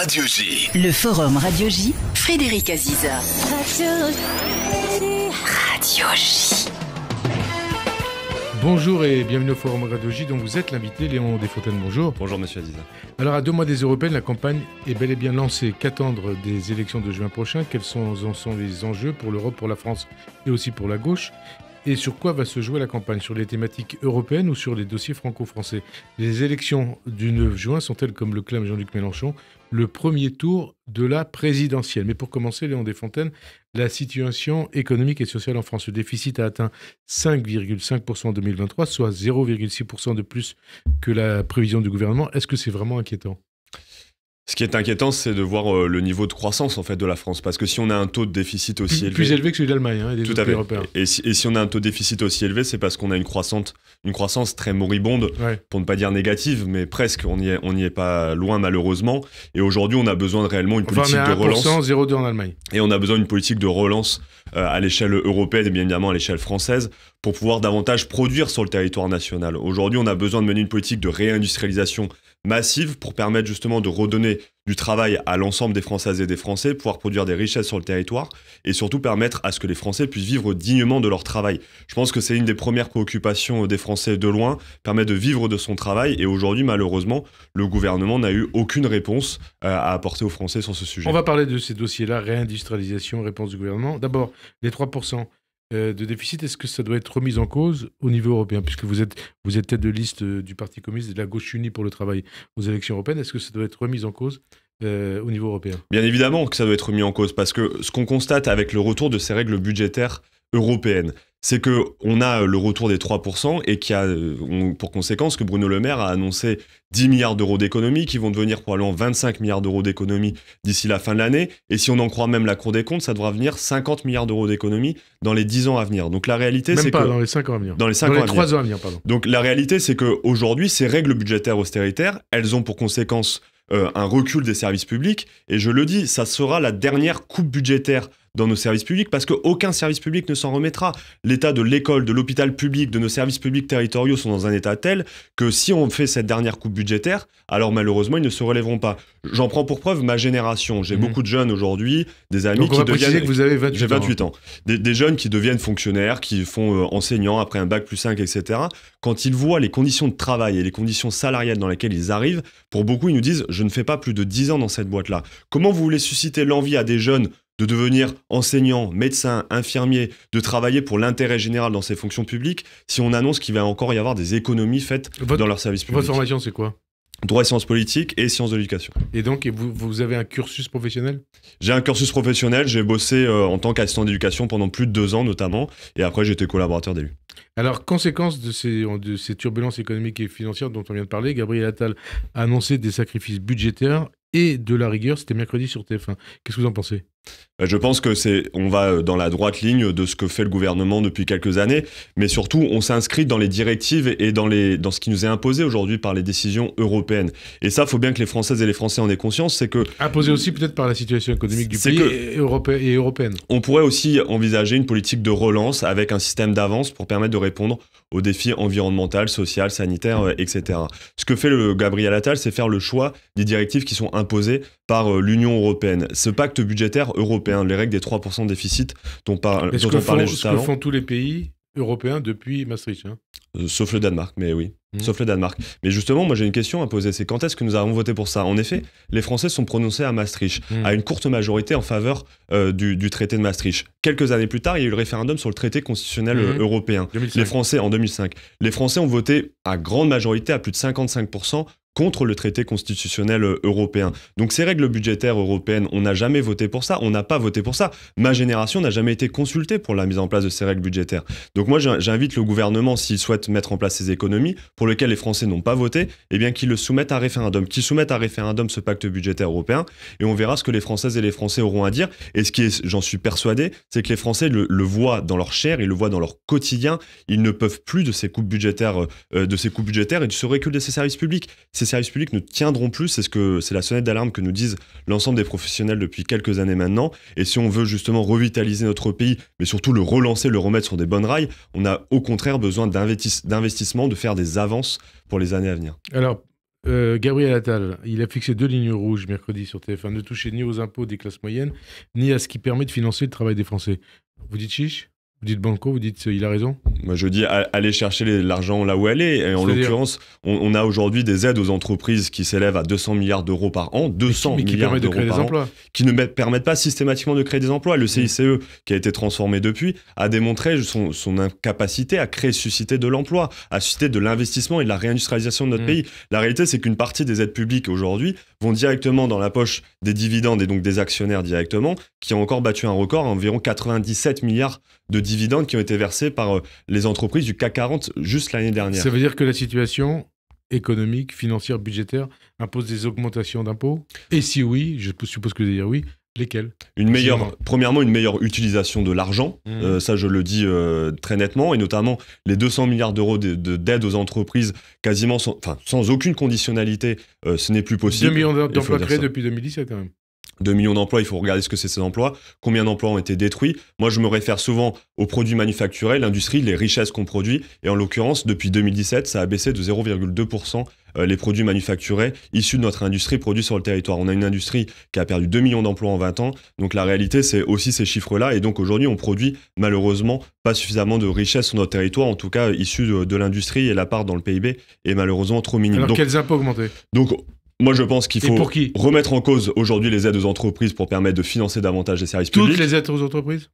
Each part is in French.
Radio J. Le Forum Radio J, Frédéric Aziza. Radio J. Bonjour et bienvenue au Forum Radio J, dont vous êtes l'invité Léon Desfontaines. Bonjour. Bonjour Monsieur Aziza. Alors à 2 mois des Européennes, la campagne est bel et bien lancée. Qu'attendre des élections de juin prochain? Quels sont les enjeux pour l'Europe, pour la France et aussi pour la gauche? Et sur quoi va se jouer la campagne? Sur les thématiques européennes ou sur les dossiers franco-français? Les élections du 9 juin sont-elles, comme le clame Jean-Luc Mélenchon, le premier tour de la présidentielle? Mais pour commencer, Léon Desfontaines, la situation économique et sociale en France. Le déficit a atteint 5,5% en 2023, soit 0,6% de plus que la prévision du gouvernement. Est-ce que c'est vraiment inquiétant ? Ce qui est inquiétant, c'est de voir le niveau de croissance en fait de la France, parce que si on a un taux de déficit aussi élevé, plus élevé que celui d'Allemagne et des tout autres à fait. pays européens. Et si on a un taux de déficit aussi élevé, c'est parce qu'on a une croissance très moribonde, pour ne pas dire négative, mais presque. On n'y est pas loin malheureusement. Et aujourd'hui, on a besoin de réellement une politique de relance. 0,2 en Allemagne. Et on a besoin d'une politique de relance à l'échelle européenne et bien évidemment à l'échelle française pour pouvoir davantage produire sur le territoire national. Aujourd'hui, on a besoin de mener une politique de réindustrialisation massive pour permettre justement de redonner du travail à l'ensemble des Françaises et des Français, pouvoir produire des richesses sur le territoire et surtout permettre à ce que les Français puissent vivre dignement de leur travail. Je pense que c'est une des premières préoccupations des Français de loin, permettre de vivre de son travail, et aujourd'hui malheureusement le gouvernement n'a eu aucune réponse à apporter aux Français sur ce sujet. On va parler de ces dossiers-là, réindustrialisation, réponse du gouvernement. D'abord, les 3% de déficit, est-ce que ça doit être remis en cause au niveau européen? Puisque vous êtes tête de liste du Parti communiste et de la gauche unie pour le travail aux élections européennes, est-ce que ça doit être remis en cause au niveau européen? Bien évidemment que ça doit être remis en cause, parce que ce qu'on constate avec le retour de ces règles budgétaires européennes, c'est qu'on a le retour des 3% et qui a pour conséquence que Bruno Le Maire a annoncé 10 milliards d'euros d'économies qui vont devenir probablement 25 milliards d'euros d'économies d'ici la fin de l'année. Et si on en croit même la Cour des comptes, ça devra venir 50 milliards d'euros d'économies dans les 10 ans à venir. Donc la réalité, c'est que... Même pas, dans les 5 ans à venir. Dans les 3 ans à venir, pardon. Donc la réalité, c'est qu'aujourd'hui, ces règles budgétaires austéritaires, elles ont pour conséquence un recul des services publics. Et je le dis, ça sera la dernière coupe budgétaire dans nos services publics, parce qu'aucun service public ne s'en remettra. L'état de l'école, de l'hôpital public, de nos services publics territoriaux sont dans un état tel que si on fait cette dernière coupe budgétaire, alors malheureusement, ils ne se relèveront pas. J'en prends pour preuve ma génération. J'ai beaucoup de jeunes aujourd'hui, des amis qui deviennent... que vous avez 28 ans. J'ai 28 ans. Des jeunes qui deviennent fonctionnaires, qui font enseignants après un bac plus 5, etc. Quand ils voient les conditions de travail et les conditions salariales dans lesquelles ils arrivent, pour beaucoup, ils nous disent « je ne fais pas plus de 10 ans dans cette boîte-là ». Comment vous voulez susciter l'envie à des jeunes de devenir enseignants, médecins, infirmiers, de travailler pour l'intérêt général dans ces fonctions publiques, si on annonce qu'il va encore y avoir des économies faites dans leurs services publics? Votre formation, c'est quoi? Droit et sciences politiques et sciences de l'éducation. Et donc, vous avez un cursus professionnel? J'ai un cursus professionnel, j'ai bossé en tant qu'assistant d'éducation pendant plus de 2 ans notamment, et après j'étais collaborateur d'élu. Alors, conséquence de ces turbulences économiques et financières dont on vient de parler, Gabriel Attal a annoncé des sacrifices budgétaires et de la rigueur, c'était mercredi sur TF1. Qu'est-ce que vous en pensez? Je pense que on va dans la droite ligne de ce que fait le gouvernement depuis quelques années, mais surtout on s'inscrit dans les directives et dans ce qui nous est imposé aujourd'hui par les décisions européennes. Et ça, il faut bien que les Françaises et les Français en aient conscience, c'est que... Imposé aussi peut-être par la situation économique du pays et européenne. On pourrait aussi envisager une politique de relance avec un système d'avance pour permettre de répondre aux défis environnementaux, sociaux, sanitaires, etc. Ce que fait le Gabriel Attal, c'est faire le choix des directives qui sont imposées par l'Union européenne. Ce pacte budgétaire européen, les règles des 3% de déficit dont on parlait juste avant. Ce que font tous les pays européens depuis Maastricht, sauf le Danemark, mais oui. Sauf le Danemark. Mais justement, moi j'ai une question à poser, c'est quand est-ce que nous avons voté pour ça? En effet, les Français sont prononcés à Maastricht, à une courte majorité en faveur du traité de Maastricht. Quelques années plus tard, il y a eu le référendum sur le traité constitutionnel européen. 2005. Les Français, en 2005. Les Français ont voté à grande majorité, à plus de 55%, contre le traité constitutionnel européen. Donc ces règles budgétaires européennes, on n'a jamais voté pour ça, on n'a pas voté pour ça. Ma génération n'a jamais été consultée pour la mise en place de ces règles budgétaires. Donc moi j'invite le gouvernement, s'il souhaite mettre en place ces économies, pour lesquelles les Français n'ont pas voté, eh bien qu'ils le soumettent à référendum, qu'ils soumettent à référendum ce pacte budgétaire européen, et on verra ce que les Françaises et les Français auront à dire. Et ce qui est, j'en suis persuadé, c'est que les Français le voient dans leur chair, ils le voient dans leur quotidien, ils ne peuvent plus de ces coupes budgétaires, et de ce recul de ces services publics. Ces services publics ne tiendront plus, c'est la sonnette d'alarme que nous disent l'ensemble des professionnels depuis quelques années maintenant. Et si on veut justement revitaliser notre pays, mais surtout le relancer, le remettre sur des bonnes rails, on a au contraire besoin d'investissement, de faire des avances pour les années à venir. Alors, Gabriel Attal, il a fixé 2 lignes rouges mercredi sur TF1, ne toucher ni aux impôts des classes moyennes, ni à ce qui permet de financer le travail des Français. Vous dites chiche ? Vous dites banco, vous dites il a raison. Moi, je dis aller chercher l'argent là où elle est. Et en l'occurrence, on a aujourd'hui des aides aux entreprises qui s'élèvent à 200 milliards d'euros par an, 200 milliards d'euros par an, qui ne permettent pas systématiquement de créer des emplois. Le CICE, qui a été transformé depuis, a démontré son incapacité à créer, susciter de l'emploi, à susciter de l'investissement et de la réindustrialisation de notre pays. La réalité, c'est qu'une partie des aides publiques aujourd'hui vont directement dans la poche des dividendes et donc des actionnaires directement, qui ont encore battu un record, environ 97 milliards de dividendes qui ont été versés par les entreprises du CAC 40 juste l'année dernière. Ça veut dire que la situation économique, financière, budgétaire impose des augmentations d'impôts ? Et si oui, je suppose que vous allez dire oui, lesquelles ? Premièrement, une meilleure utilisation de l'argent, ça je le dis très nettement, et notamment les 200 milliards d'euros d'aide aux entreprises quasiment sans aucune conditionnalité, ce n'est plus possible. 2 millions d'emplois créés depuis 2017 quand même. 2 millions d'emplois, il faut regarder ce que c'est ces emplois, combien d'emplois ont été détruits. Moi, je me réfère souvent aux produits manufacturés, l'industrie, les richesses qu'on produit. Et en l'occurrence, depuis 2017, ça a baissé de 0,2% les produits manufacturés issus de notre industrie produits sur le territoire. On a une industrie qui a perdu 2 millions d'emplois en 20 ans. Donc la réalité, c'est aussi ces chiffres-là. Et donc aujourd'hui, on produit malheureusement pas suffisamment de richesses sur notre territoire, en tout cas issus de l'industrie, et la part dans le PIB est malheureusement trop minime. Alors quels impôts augmenter ? Moi, je pense qu'il faut remettre en cause aujourd'hui les aides aux entreprises pour permettre de financer davantage les services publics. Toutes les aides aux entreprises ?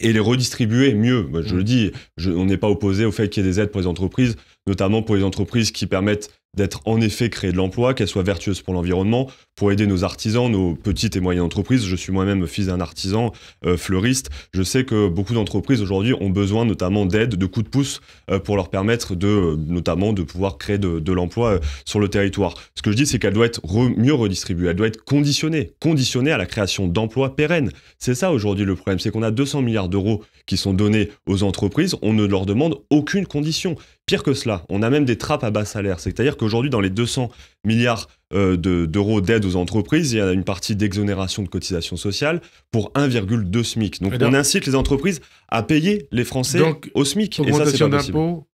Et les redistribuer mieux. Moi, je le dis, on n'est pas opposé au fait qu'il y ait des aides pour les entreprises, notamment pour les entreprises qui permettent d'être en effet créer de l'emploi, qu'elles soient vertueuses pour l'environnement, pour aider nos artisans, nos petites et moyennes entreprises. Je suis moi-même fils d'un artisan, fleuriste. Je sais que beaucoup d'entreprises aujourd'hui ont besoin notamment d'aide, de coups de pouce pour leur permettre notamment de pouvoir créer de l'emploi sur le territoire. Ce que je dis, c'est qu'elle doit être mieux redistribuée, elle doit être conditionnée à la création d'emplois pérennes. C'est ça aujourd'hui le problème, c'est qu'on a 200 milliards d'euros qui sont donnés aux entreprises, on ne leur demande aucune condition. Pire que cela, on a même des trappes à bas salaire. C'est-à-dire qu'aujourd'hui, dans les 200 milliards d'euros d'aide aux entreprises, il y a une partie d'exonération de cotisations sociales pour 1,2 SMIC. Donc on incite les entreprises à payer les Français au SMIC. Augmentation d'impôts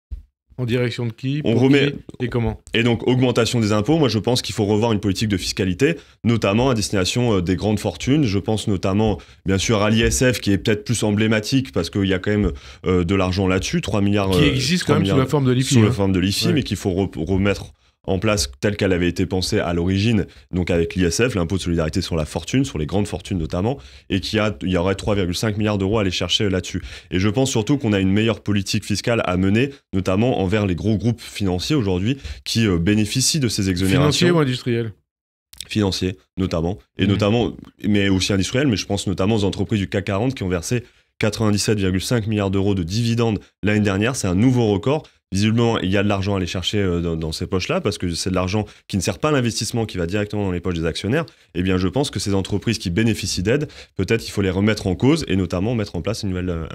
en direction de qui, et comment ? Et donc, augmentation des impôts, moi je pense qu'il faut revoir une politique de fiscalité, notamment à destination des grandes fortunes. Je pense notamment, bien sûr, à l'ISF, qui est peut-être plus emblématique, parce qu'il y a quand même de l'argent là-dessus, 3 milliards... Qui existe quand même sous la forme de l'IFI. Sous la forme de l'IFI, mais qu'il faut remettre en place telle qu'elle avait été pensée à l'origine, donc avec l'ISF, l'impôt de solidarité sur la fortune, sur les grandes fortunes notamment, et il y aurait 3,5 milliards d'euros à aller chercher là-dessus. Et je pense surtout qu'on a une meilleure politique fiscale à mener, notamment envers les gros groupes financiers aujourd'hui qui bénéficient de ces exonérations. Financiers ou industriels ? Financiers, notamment, notamment, mais aussi industriels, mais je pense notamment aux entreprises du CAC 40 qui ont versé 97,5 milliards d'euros de dividendes l'année dernière. C'est un nouveau record. Visiblement, il y a de l'argent à aller chercher dans ces poches-là, parce que c'est de l'argent qui ne sert pas à l'investissement, qui va directement dans les poches des actionnaires. Eh bien, je pense que ces entreprises qui bénéficient d'aide, peut-être il faut les remettre en cause et notamment mettre en place un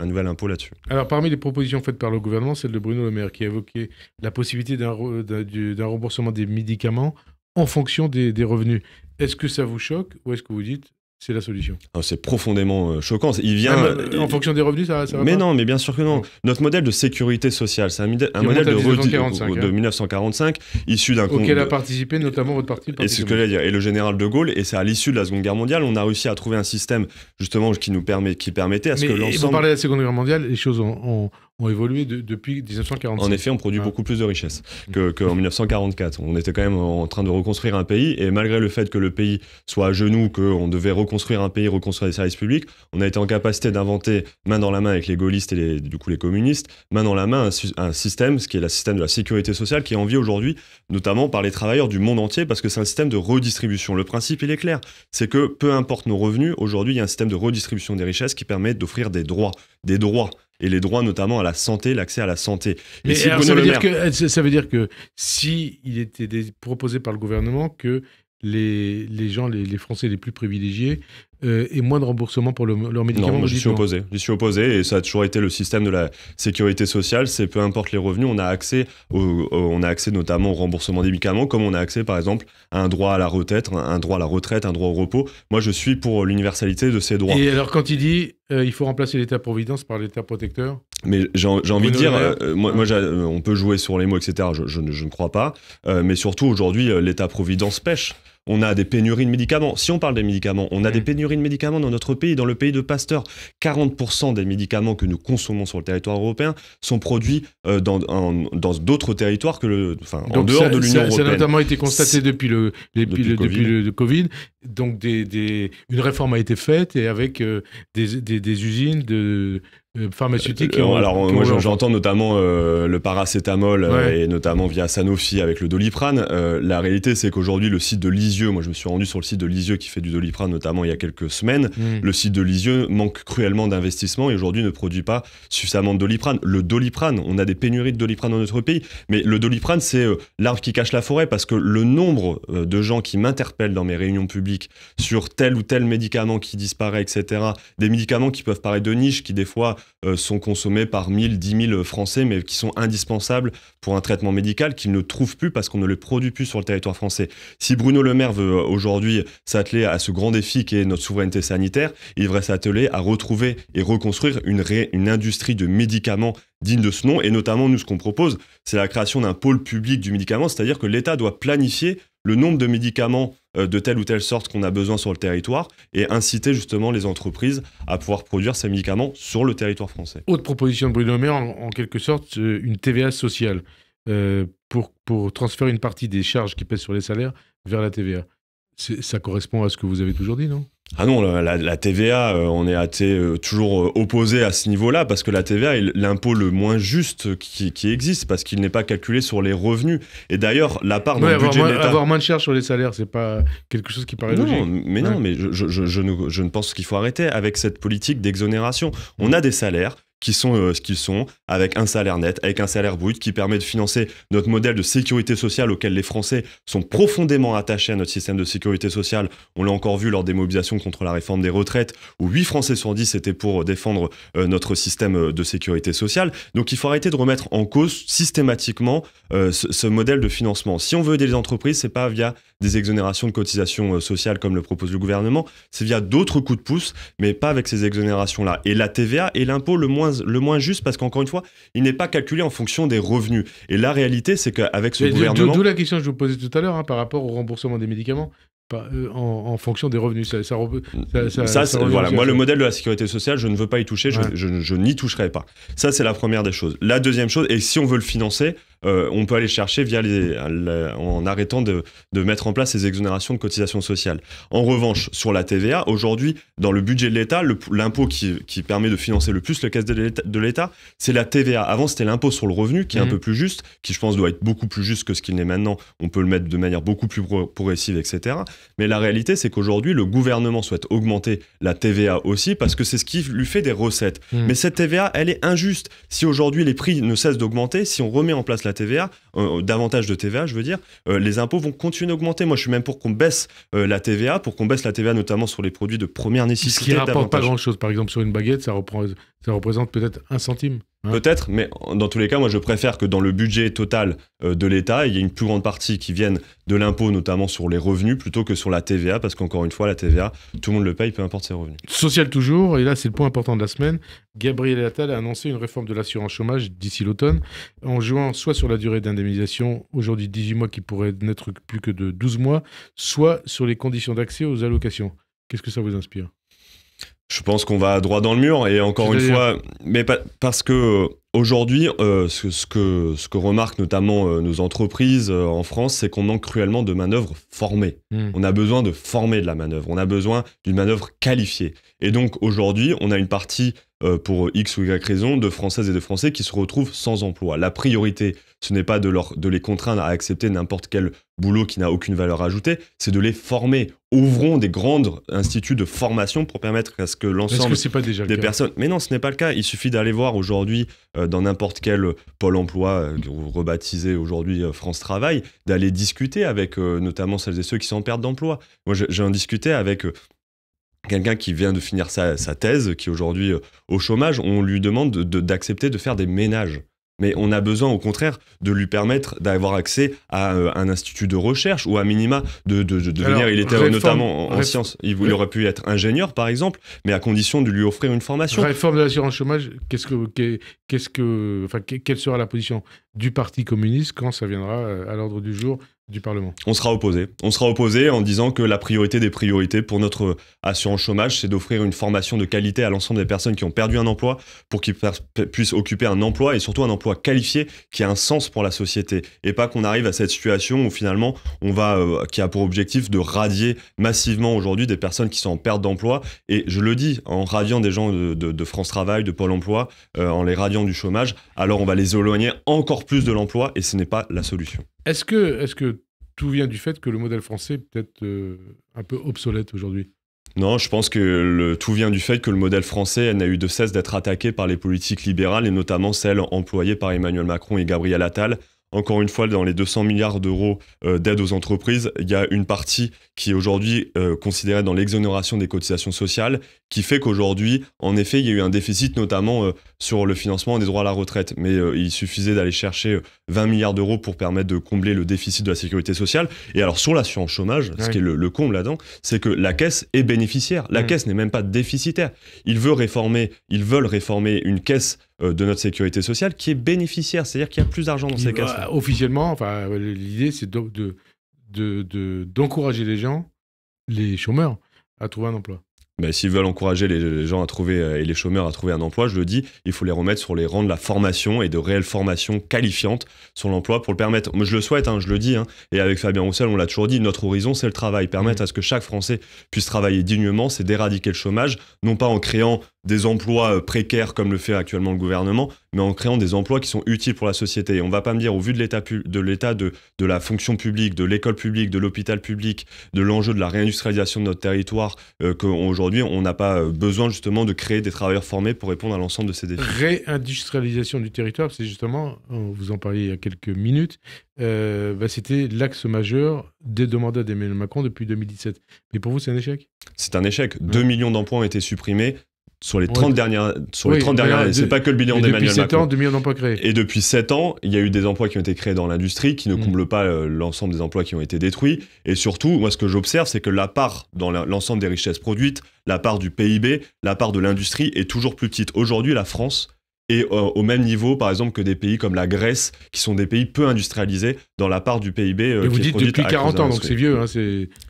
nouvel impôt là-dessus. Alors, parmi les propositions faites par le gouvernement, celle de Bruno Le Maire, qui a évoqué la possibilité d'un remboursement des médicaments en fonction des revenus. Est-ce que ça vous choque ou est-ce que vous dites c'est la solution? C'est profondément choquant. Il vient en fonction des revenus, ça va mais pas non, mais bien sûr que non. Notre modèle de sécurité sociale, c'est un modèle de 1945, issu d'un... Auquel a participé notamment votre parti. Et c'est ce que j'allais dire. Et le général de Gaulle, et c'est à l'issue de la Seconde Guerre mondiale, on a réussi à trouver un système justement qui permettait à ce que l'ensemble... Vous parlez de la Seconde Guerre mondiale, les choses ont évolué depuis 1945. En effet, on produit beaucoup plus de richesses qu'en 1944. On était quand même en train de reconstruire un pays, et malgré le fait que le pays soit à genoux, qu'on devait reconstruire un pays, reconstruire les services publics, on a été en capacité d'inventer, main dans la main avec les gaullistes et du coup les communistes, main dans la main un système, ce qui est le système de la sécurité sociale, qui est envié aujourd'hui, notamment par les travailleurs du monde entier, parce que c'est un système de redistribution. Le principe, il est clair, c'est que peu importe nos revenus, aujourd'hui, il y a un système de redistribution des richesses qui permet d'offrir des droits. Et les droits notamment à la santé, l'accès à la santé. Mais ça veut dire que si il était proposé par le gouvernement que les Français les plus privilégiés aient moins de remboursement pour leurs médicaments. Non, j'y suis opposé, et ça a toujours été le système de la sécurité sociale. C'est peu importe les revenus, on a accès notamment au remboursement des médicaments, comme on a accès par exemple à un droit à la retraite, un droit au repos. Moi, je suis pour l'universalité de ces droits. Et alors, quand il dit il faut remplacer l'État-providence par l'État protecteur? Mais j'ai envie de dire, Maire. on peut jouer sur les mots, etc. Je ne crois pas. Mais surtout, aujourd'hui, l'État-providence pêche. On a des pénuries de médicaments. Si on parle des médicaments, on a des pénuries de médicaments dans notre pays, dans le pays de Pasteur. 40% des médicaments que nous consommons sur le territoire européen sont produits dans d'autres territoires en dehors de l'Union européenne. Ça a notamment été constaté depuis le Covid. Donc une réforme a été faite et avec des usines de pharmaceutiques. J'entends notamment le paracétamol et notamment via Sanofi avec le Doliprane. La réalité, c'est qu'aujourd'hui, le site de Lisieux, moi je me suis rendu sur le site de Lisieux qui fait du Doliprane notamment il y a quelques semaines. Le site de Lisieux manque cruellement d'investissement et aujourd'hui ne produit pas suffisamment de Doliprane. Le Doliprane, on a des pénuries de Doliprane dans notre pays, mais le Doliprane, c'est l'arbre qui cache la forêt parce que le nombre de gens qui m'interpellent dans mes réunions publiques sur tel ou tel médicament qui disparaît, etc., des médicaments qui peuvent paraître de niche, qui des fois sont consommés par 1000, 10 000 Français, mais qui sont indispensables pour un traitement médical qu'ils ne trouvent plus parce qu'on ne les produit plus sur le territoire français. Si Bruno Le Maire veut aujourd'hui s'atteler à ce grand défi qui est notre souveraineté sanitaire, il devrait s'atteler à retrouver et reconstruire une industrie de médicaments digne de ce nom. Et notamment, nous, ce qu'on propose, c'est la création d'un pôle public du médicament, c'est-à-dire que l'État doit planifier le nombre de médicaments de telle ou telle sorte qu'on a besoin sur le territoire et inciter justement les entreprises à pouvoir produire ces médicaments sur le territoire français. Autre proposition de Bruno Le Maire, en quelque sorte, une TVA sociale pour transférer une partie des charges qui pèsent sur les salaires vers la TVA. Ça correspond à ce que vous avez toujours dit, non ? Ah non, la TVA, on est toujours opposé à ce niveau-là parce que la TVA est l'impôt le moins juste qui existe parce qu'il n'est pas calculé sur les revenus. Et d'ailleurs, la part dans le budget de l'État... Avoir moins de charges sur les salaires, c'est pas quelque chose qui paraît logique. Non, mais je ne pense qu'il faut arrêter avec cette politique d'exonération. On a des salaires qui sont ce qu'ils sont, avec un salaire net, avec un salaire brut, qui permet de financer notre modèle de sécurité sociale auquel les Français sont profondément attachés à notre système de sécurité sociale. On l'a encore vu lors des mobilisations contre la réforme des retraites, où 8 Français sur 10 étaient pour défendre notre système de sécurité sociale. Donc il faut arrêter de remettre en cause systématiquement ce modèle de financement. Si on veut aider les entreprises, c'est pas via des exonérations de cotisations sociales comme le propose le gouvernement, c'est via d'autres coups de pouce, mais pas avec ces exonérations-là. Et la TVA est l'impôt le moins juste parce qu'encore une fois, il n'est pas calculé en fonction des revenus. Et la réalité, c'est qu'avec ce gouvernement... D'où la question que je vous posais tout à l'heure par rapport au remboursement des médicaments. En fonction des revenus. Voilà. Moi, le modèle de la sécurité sociale, je ne veux pas y toucher, je n'y toucherai pas. Ça, c'est la première des choses. La deuxième chose, et si on veut le financer, on peut aller chercher en arrêtant de mettre en place ces exonérations de cotisations sociales. En revanche, sur la TVA, aujourd'hui, dans le budget de l'État, l'impôt qui permet de financer le plus le caisse de l'État, c'est la TVA. Avant, c'était l'impôt sur le revenu, qui est un peu plus juste, qui, je pense, doit être beaucoup plus juste que ce qu'il n'est maintenant. On peut le mettre de manière beaucoup plus progressive, etc. Mais la réalité, c'est qu'aujourd'hui, le gouvernement souhaite augmenter la TVA aussi, parce que c'est ce qui lui fait des recettes. Mais cette TVA, elle est injuste. Si aujourd'hui, les prix ne cessent d'augmenter, si on remet en place la TVA, davantage de TVA, je veux dire, les impôts vont continuer d'augmenter. Moi, je suis même pour qu'on baisse la TVA, notamment sur les produits de première nécessité. Ce qui ne rapporte pas grand-chose. Par exemple, sur une baguette, ça représente peut-être 1 centime. Peut-être, mais dans tous les cas, moi je préfère que dans le budget total de l'État, il y ait une plus grande partie qui vienne de l'impôt, notamment sur les revenus, plutôt que sur la TVA, parce qu'encore une fois, la TVA, tout le monde le paye, peu importe ses revenus. Social toujours, et là c'est le point important de la semaine, Gabriel Attal a annoncé une réforme de l'assurance chômage d'ici l'automne, en jouant soit sur la durée d'indemnisation, aujourd'hui 18 mois qui pourrait n'être plus que de 12 mois, soit sur les conditions d'accès aux allocations. Qu'est-ce que ça vous inspire ? Je pense qu'on va droit dans le mur et encore une fois, mais parce que aujourd'hui, ce que remarquent notamment nos entreprises en France, c'est qu'on manque cruellement de manœuvres formées. On a besoin de former de la manœuvre, on a besoin d'une manœuvre qualifiée. Et donc aujourd'hui, on a une partie pour X ou Y raison de Françaises et de Français qui se retrouvent sans emploi. La priorité, ce n'est pas de les contraindre à accepter n'importe quel boulot qui n'a aucune valeur ajoutée, c'est de les former. Ouvrons des grands instituts de formation pour permettre à ce que l'ensemble des personnes... Mais non, ce n'est pas le cas. Il suffit d'aller voir aujourd'hui dans n'importe quel pôle emploi, rebaptisé aujourd'hui France Travail, d'aller discuter avec notamment celles et ceux qui sont en perte d'emploi. Moi, j'ai en discuté avec... quelqu'un qui vient de finir sa thèse, qui est aujourd'hui au chômage, on lui demande d'accepter de faire des ménages. mais on a besoin au contraire de lui permettre d'avoir accès à un institut de recherche ou à minima de devenir, il était notamment en sciences, il aurait pu être ingénieur par exemple, mais à condition de lui offrir une formation. Réforme de l'assurance chômage, quelle sera la position du Parti communiste quand ça viendra à l'ordre du jour du Parlement? On sera opposé. On sera opposé en disant que la priorité des priorités pour notre assurance chômage, c'est d'offrir une formation de qualité à l'ensemble des personnes qui ont perdu un emploi pour qu'ils puissent occuper un emploi et surtout un emploi qualifié qui a un sens pour la société. Et pas qu'on arrive à cette situation où finalement, qui a pour objectif de radier massivement aujourd'hui des personnes qui sont en perte d'emploi. Et je le dis, en radiant des gens de France Travail, de Pôle emploi, en les radiant du chômage, alors on va les éloigner encore plus de l'emploi et ce n'est pas la solution. Est-ce que tout vient du fait que le modèle français est peut-être un peu obsolète aujourd'hui? Non, je pense que tout vient du fait que le modèle français n'a eu de cesse d'être attaqué par les politiques libérales et notamment celles employées par Emmanuel Macron et Gabriel Attal. Encore une fois, dans les 200 milliards d'euros d'aide aux entreprises, il y a une partie qui est aujourd'hui considérée dans l'exonération des cotisations sociales, qui fait qu'aujourd'hui, en effet, il y a eu un déficit, notamment sur le financement des droits à la retraite. Mais il suffisait d'aller chercher 20 milliards d'euros pour permettre de combler le déficit de la sécurité sociale. Et alors, sur l'assurance chômage, ce qui est le comble là-dedans, c'est que la Caisse est bénéficiaire. La Caisse n'est même pas déficitaire. Ils veulent réformer une caisse de notre sécurité sociale qui est bénéficiaire, c'est-à-dire qu'il y a plus d'argent dans ces caisses. Officiellement, l'idée, c'est d'encourager les chômeurs, à trouver un emploi. Mais s'ils veulent encourager les gens à trouver et les chômeurs à trouver un emploi, je le dis, il faut les remettre sur les rangs de la formation et de réelles formations qualifiantes sur l'emploi pour le permettre. Moi, je le souhaite, je le dis, et avec Fabien Roussel, on l'a toujours dit, notre horizon, c'est le travail. Permettre à ce que chaque Français puisse travailler dignement, c'est d'éradiquer le chômage, non pas en créant des emplois précaires comme le fait actuellement le gouvernement, mais en créant des emplois qui sont utiles pour la société. Et on ne va pas me dire, au vu de l'état de la fonction publique, de l'école publique, de l'hôpital public, de l'enjeu de la réindustrialisation de notre territoire, qu'aujourd'hui, on n'a pas besoin justement de créer des travailleurs formés pour répondre à l'ensemble de ces défis. Réindustrialisation du territoire, c'est justement, vous en parliez il y a quelques minutes, c'était l'axe majeur des demandes d'Emmanuel Macron depuis 2017. Mais pour vous, c'est un échec? C'est un échec. 2 millions d'emplois ont été supprimés. Sur les 30 dernières années, c'est pas que le bilan d'Emmanuel Macron. Depuis 7 ans, 2 millions d'emplois créés. Et depuis 7 ans, il y a eu des emplois qui ont été créés dans l'industrie qui ne comblent pas l'ensemble des emplois qui ont été détruits. Et surtout, moi, ce que j'observe, c'est que la part dans l'ensemble des richesses produites, la part du PIB, la part de l'industrie est toujours plus petite. Aujourd'hui, la France est au même niveau, par exemple, que des pays comme la Grèce, qui sont des pays peu industrialisés dans la part du PIB et vous dites depuis 40 ans, donc c'est vieux.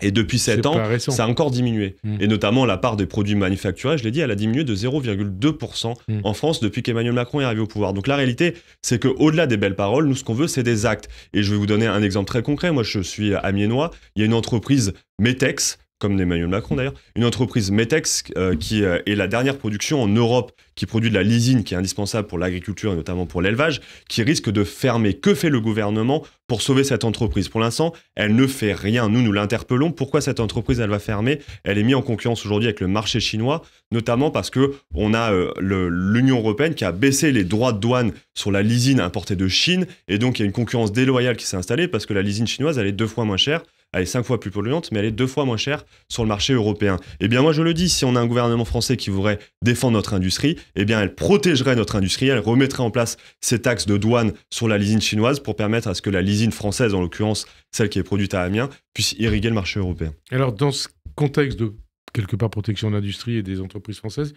Et depuis 7 ans, ça a encore diminué. Et notamment, la part des produits manufacturés, je l'ai dit, elle a diminué de 0,2% en France depuis qu'Emmanuel Macron est arrivé au pouvoir. Donc la réalité, c'est qu'au-delà des belles paroles, nous, ce qu'on veut, c'est des actes. Et je vais vous donner un exemple très concret. Moi, je suis amiénois. Il y a une entreprise Metex, comme Emmanuel Macron d'ailleurs, une entreprise Metex qui est la dernière production en Europe qui produit de la lysine qui est indispensable pour l'agriculture et notamment pour l'élevage, qui risque de fermer. Que fait le gouvernement pour sauver cette entreprise? Pour l'instant, elle ne fait rien. Nous l'interpellons. Pourquoi cette entreprise, elle va fermer? Elle est mise en concurrence aujourd'hui avec le marché chinois, notamment parce qu'on a l'Union européenne qui a baissé les droits de douane sur la lysine importée de Chine, et donc il y a une concurrence déloyale qui s'est installée parce que la lysine chinoise, elle est 2 fois moins chère. Elle est 5 fois plus polluante, mais elle est 2 fois moins chère sur le marché européen. Eh bien, moi, je le dis, si on a un gouvernement français qui voudrait défendre notre industrie, eh bien, elle protégerait notre industrie, elle remettrait en place ces taxes de douane sur la lysine chinoise pour permettre à ce que la lysine française, en l'occurrence celle qui est produite à Amiens, puisse irriguer le marché européen. Alors, dans ce contexte de, quelque part, protection de l'industrie et des entreprises françaises,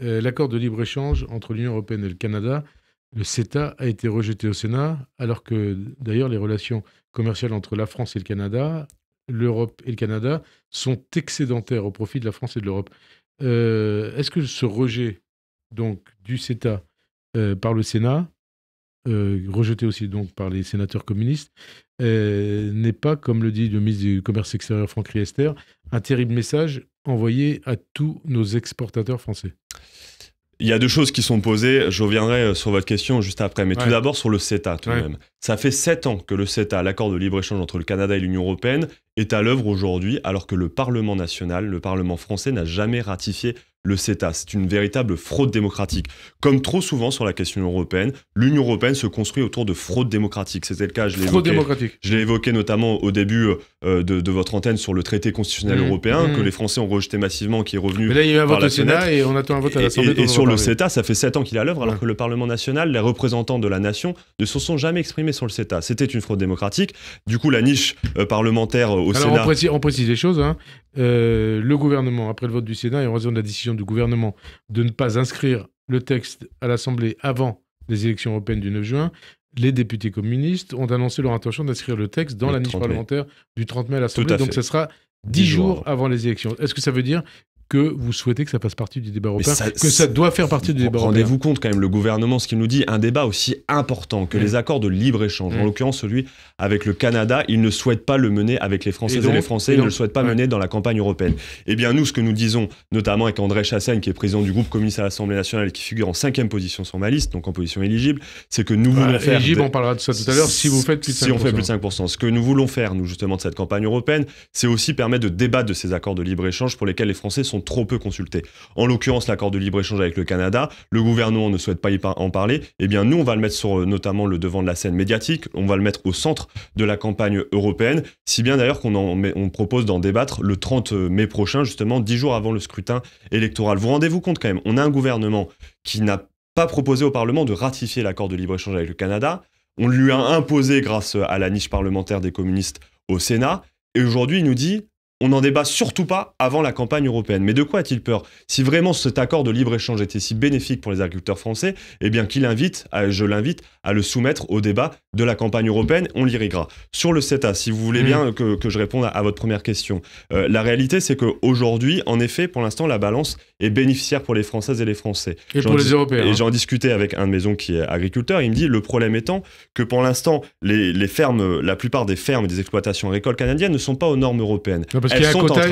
l'accord de libre-échange entre l'Union européenne et le Canada, le CETA, a été rejeté au Sénat, alors que, d'ailleurs, les relations commerciales entre la France et le Canada, l'Europe et le Canada, sont excédentaires au profit de la France et de l'Europe. Est-ce que ce rejet donc, du CETA par le Sénat, rejeté aussi donc par les sénateurs communistes, n'est pas, comme le dit le ministre du Commerce extérieur Franck Riester, un terrible message envoyé à tous nos exportateurs français? Il y a 2 choses qui sont posées, je reviendrai sur votre question juste après, mais tout d'abord sur le CETA tout de même. Ça fait 7 ans que le CETA, l'accord de libre-échange entre le Canada et l'Union européenne, est à l'œuvre aujourd'hui, alors que le Parlement national, le Parlement français, n'a jamais ratifié le CETA. C'est une véritable fraude démocratique. Comme trop souvent sur la question européenne, l'Union européenne se construit autour de fraude démocratique. C'était le cas, je l'ai évoqué notamment au début de votre antenne sur le traité constitutionnel européen, que les Français ont rejeté massivement, qui est revenu. Mais là, il y a eu un vote au Sénat et on attend un vote à l'Assemblée. Et sur le CETA, ça fait 7 ans qu'il est à l'œuvre, alors que le Parlement national, les représentants de la nation, ne se sont jamais exprimés sur le CETA. C'était une fraude démocratique. Du coup, la niche parlementaire au Sénat... On précise les choses. Le gouvernement, après le vote du Sénat, et en raison de la décision du gouvernement de ne pas inscrire le texte à l'Assemblée avant les élections européennes du 9 juin, les députés communistes ont annoncé leur intention d'inscrire le texte dans la niche parlementaire du 30 mai à l'Assemblée. Donc, ce sera 10 jours avant les élections. Est-ce que ça veut dire que vous souhaitez que ça fasse partie du débat européen, que ça doit faire partie du débat européen? Rendez-vous compte quand même, le gouvernement, ce qu'il nous dit, un débat aussi important que les accords de libre-échange, en l'occurrence celui avec le Canada, il ne souhaite pas le mener avec les Françaises et les Français, il ne le souhaite pas mener dans la campagne européenne. Eh bien nous, ce que nous disons, notamment avec André Chassaigne, qui est président du groupe communiste à l'Assemblée nationale et qui figure en 5e position sur ma liste, donc en position éligible, c'est que nous voulons faire... Éligible, on parlera de ça tout à l'heure, si vous faites plus de 5%. Si on fait plus de 5%. Ce que nous voulons faire, nous, justement, de cette campagne européenne, c'est aussi permettre de débattre de ces accords de libre-échange pour lesquels les Français sont trop peu consultés. En l'occurrence, l'accord de libre-échange avec le Canada, le gouvernement ne souhaite pas en parler. Eh bien, nous, on va le mettre sur notamment le devant de la scène médiatique, on va le mettre au centre de la campagne européenne, si bien d'ailleurs on propose d'en débattre le 30 mai prochain, justement, 10 jours avant le scrutin électoral. Vous rendez-vous compte quand même, on a un gouvernement qui n'a pas proposé au Parlement de ratifier l'accord de libre-échange avec le Canada, on lui a imposé grâce à la niche parlementaire des communistes au Sénat, et aujourd'hui, il nous dit... On n'en débat surtout pas avant la campagne européenne. Mais de quoi a-t-il peur? Si vraiment cet accord de libre-échange était si bénéfique pour les agriculteurs français, eh bien je l'invite à le soumettre au débat de la campagne européenne, on l'irriguera. Sur le CETA, si vous voulez bien que je réponde à votre première question, la réalité c'est qu'aujourd'hui, en effet, pour l'instant, la balance est bénéficiaire pour les Françaises et les Français. Et pour les Européens. Et j'en discutais avec un de mes oncles qui est agriculteur, il me dit, le problème étant que pour l'instant, les fermes, la plupart des fermes et des exploitations agricoles canadiennes ne sont pas aux normes européennes. Parce qu'il y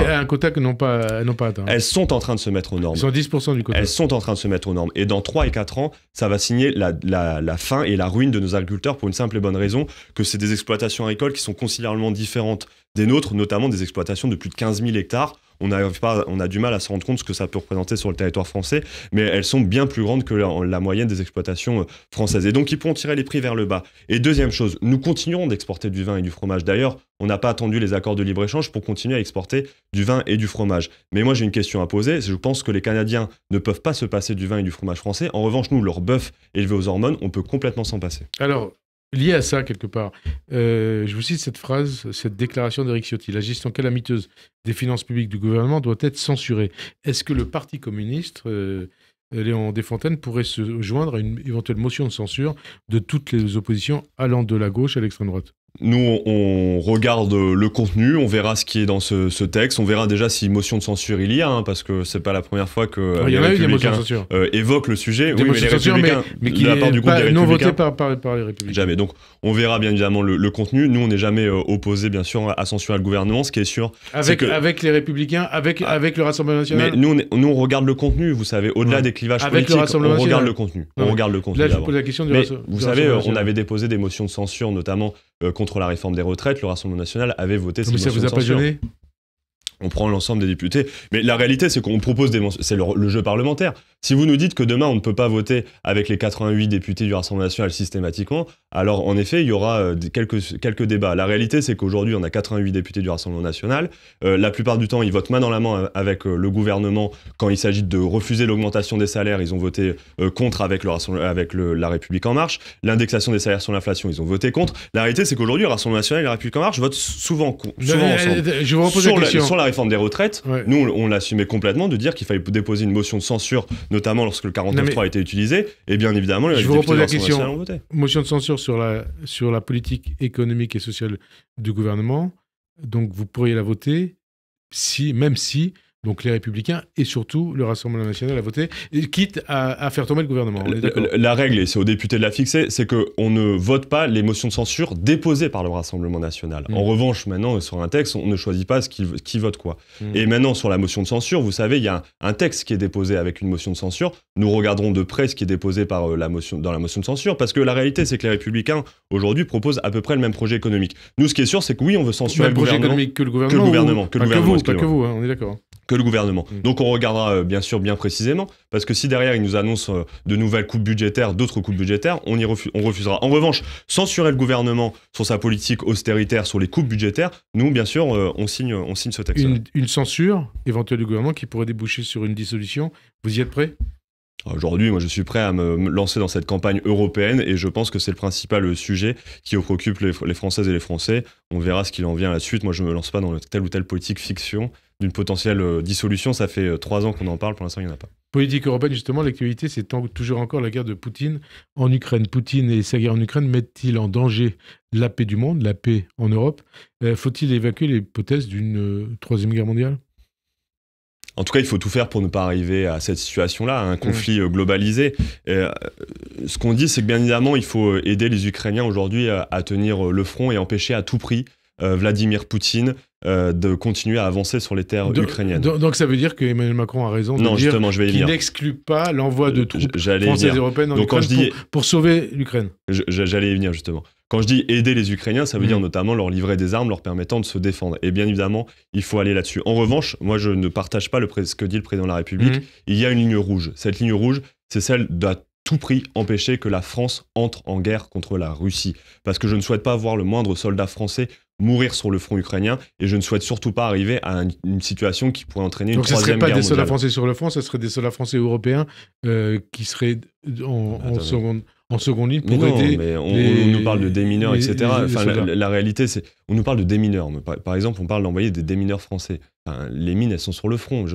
a un quota que n'ont pas atteint. Elles sont en train de se mettre aux normes. Ils sont à 10% du quota. Elles sont en train de se mettre aux normes. Et dans 3 et 4 ans, ça va signer la fin et la ruine de nos agriculteurs pour une simple et bonne raison, que c'est des exploitations agricoles qui sont considérablement différentes des nôtres, notamment des exploitations de plus de 15 000 hectares. On a du mal à se rendre compte ce que ça peut représenter sur le territoire français, mais elles sont bien plus grandes que la moyenne des exploitations françaises. Et donc, ils pourront tirer les prix vers le bas. Et deuxième chose, nous continuerons d'exporter du vin et du fromage. D'ailleurs, on n'a pas attendu les accords de libre-échange pour continuer à exporter du vin et du fromage. Mais moi, j'ai une question à poser. Je pense que les Canadiens ne peuvent pas se passer du vin et du fromage français. En revanche, nous, leur bœuf élevé aux hormones, on peut complètement s'en passer. Alors, lié à ça, quelque part, je vous cite cette phrase, cette déclaration d'Éric Ciotti. La gestion calamiteuse des finances publiques du gouvernement doit être censurée. Est-ce que le Parti communiste, Léon Desfontaines, pourrait se joindre à une éventuelle motion de censure de toutes les oppositions allant de la gauche à l'extrême droite? Nous, on regarde le contenu, on verra ce qui est dans ce texte, on verra déjà si motion de censure il y a, parce que c'est pas la première fois que les Républicains évoquent le sujet. Oui, mais les Républicains, qui de la part du groupe des Républicains, non voté par les Républicains. Jamais. Donc, on verra bien évidemment le contenu. Nous, on n'est jamais opposé, bien sûr, à censurer le gouvernement. Ce qui est sûr, avec les Républicains, avec le Rassemblement national. Mais nous, on regarde le contenu. Vous savez, au-delà des clivages politiques, on regarde le contenu. On regarde le contenu. Là, je vous pose la question du Rassemblement national. Vous savez, on avait déposé des motions de censure, notamment contre la réforme des retraites. Le Rassemblement national avait voté ces motions de censure. Mais ça vous a pas gêné ? On prend l'ensemble des députés. Mais la réalité, c'est qu'on propose c'est le jeu parlementaire. Si vous nous dites que demain, on ne peut pas voter avec les 88 députés du Rassemblement national systématiquement, alors en effet, il y aura quelques débats. La réalité, c'est qu'aujourd'hui, on a 88 députés du Rassemblement national. La plupart du temps, ils votent main dans la main avec le gouvernement. Quand il s'agit de refuser l'augmentation des salaires, ils ont voté contre avec la République En Marche. L'indexation des salaires sur l'inflation, ils ont voté contre. La réalité, c'est qu'aujourd'hui, le Rassemblement national et la République En Marche votent souvent ensemble. Je vous repose la question. Sur la réforme des retraites, nous, on l'assumait complètement de dire qu'il fallait déposer une motion de censure, notamment lorsque le 49.3 a été utilisé, et bien évidemment, les députés de l'Assemblée nationale ont voté. Motion de censure sur la politique économique et sociale du gouvernement, donc vous pourriez la voter, même si donc les Républicains et surtout le Rassemblement national a voté, quitte à faire tomber le gouvernement. La règle, et c'est aux députés de la fixer, c'est qu'on ne vote pas les motions de censure déposées par le Rassemblement national. En revanche, maintenant, sur un texte, on ne choisit pas qui vote quoi. Et maintenant, sur la motion de censure, vous savez, il y a un texte qui est déposé avec une motion de censure. Nous regarderons de près ce qui est déposé dans la motion de censure, parce que la réalité, c'est que les Républicains, aujourd'hui, proposent à peu près le même projet économique. Nous, ce qui est sûr, c'est que oui, on veut censurer le gouvernement. Projet économique que le gouvernement. Que le gouvernement. Pas que vous, on est d'accord. que le gouvernement. Donc on regardera bien sûr bien précisément, parce que si derrière ils nous annoncent de nouvelles coupes budgétaires, d'autres coupes budgétaires, on refusera. En revanche, censurer le gouvernement sur sa politique austéritaire, sur les coupes budgétaires, nous bien sûr on signe ce texte. Une censure éventuelle du gouvernement qui pourrait déboucher sur une dissolution, vous y êtes prêt ? Aujourd'hui, moi, je suis prêt à me lancer dans cette campagne européenne et je pense que c'est le principal sujet qui préoccupe les Françaises et les Français. On verra ce qu'il en vient à la suite. Moi, je ne me lance pas dans telle ou telle politique fiction d'une potentielle dissolution. Ça fait 3 ans qu'on en parle. Pour l'instant, il n'y en a pas. Politique européenne, justement, l'actualité, c'est toujours encore la guerre de Poutine en Ukraine. Poutine et sa guerre en Ukraine mettent-ils en danger la paix du monde, la paix en Europe ? Faut-il évacuer l'hypothèse d'une troisième guerre mondiale ? En tout cas, il faut tout faire pour ne pas arriver à cette situation-là, à un conflit globalisé. Ce qu'on dit, c'est que bien évidemment, il faut aider les Ukrainiens aujourd'hui à tenir le front et empêcher à tout prix Vladimir Poutine de continuer à avancer sur les terres ukrainiennes. Donc ça veut dire que Emmanuel Macron a raison de dire justement, qu'il n'exclut pas l'envoi de troupes françaises et européennes en Ukraine pour sauver l'Ukraine. J'allais y venir justement. Quand je dis aider les Ukrainiens, ça veut dire notamment leur livrer des armes, leur permettant de se défendre. Et bien évidemment, il faut aller là-dessus. En revanche, moi je ne partage pas ce que dit le président de la République. Il y a une ligne rouge. Cette ligne rouge, c'est celle d'à tout prix empêcher que la France entre en guerre contre la Russie. Parce que je ne souhaite pas voir le moindre soldat français mourir sur le front ukrainien et je ne souhaite surtout pas arriver à une situation qui pourrait entraîner une troisième guerre mondiale. Donc ce ne serait pas des soldats français sur le front, ce serait des soldats français européens qui seraient en seconde ligne pour aider. Mais on nous parle de démineurs, etc. La réalité, c'est on nous parle de démineurs. Par exemple, on parle d'envoyer des démineurs français. Les mines, elles sont sur le front.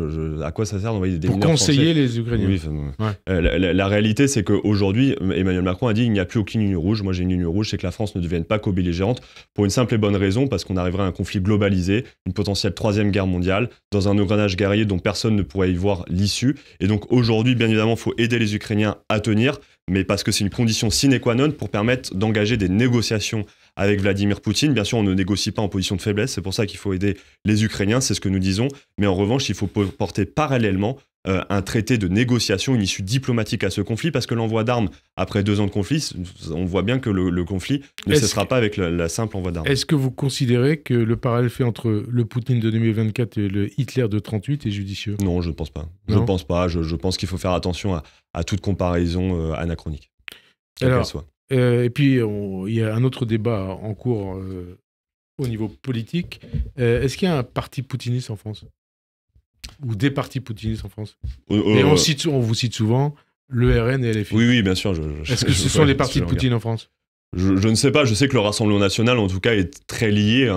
À quoi ça sert d'envoyer des démineurs français ? Pour conseiller les Ukrainiens. Oui, la réalité, c'est qu'aujourd'hui, Emmanuel Macron a dit qu'il n'y a plus aucune ligne rouge. Moi, j'ai une ligne rouge, c'est que la France ne devienne pas co-belligérante pour une simple et bonne raison, parce qu'on arriverait à un conflit globalisé, une potentielle troisième guerre mondiale, dans un engrenage guerrier dont personne ne pourrait y voir l'issue. Et donc aujourd'hui, bien évidemment, il faut aider les Ukrainiens à tenir, mais parce que c'est une condition sine qua non pour permettre d'engager des négociations avec Vladimir Poutine. Bien sûr, on ne négocie pas en position de faiblesse, c'est pour ça qu'il faut aider les Ukrainiens, c'est ce que nous disons. Mais en revanche, il faut porter parallèlement un traité de négociation, une issue diplomatique à ce conflit, parce que l'envoi d'armes, après 2 ans de conflit, on voit bien que le conflit ne cessera pas avec la simple envoi d'armes. Est-ce que vous considérez que le parallèle fait entre le Poutine de 2024 et le Hitler de 1938 est judicieux ? Non, je ne pense pas. Je pense qu'il faut faire attention à toute comparaison anachronique. Alors, et puis, il y a un autre débat en cours au niveau politique. Est-ce qu'il y a un parti poutiniste en France ? Ou des partis poutinistes en France ? Et on vous cite souvent le RN et LFI. Oui, bien sûr. Est-ce que ce sont les partis de Poutine en France ? Je ne sais pas, je sais que le Rassemblement National, en tout cas, est très lié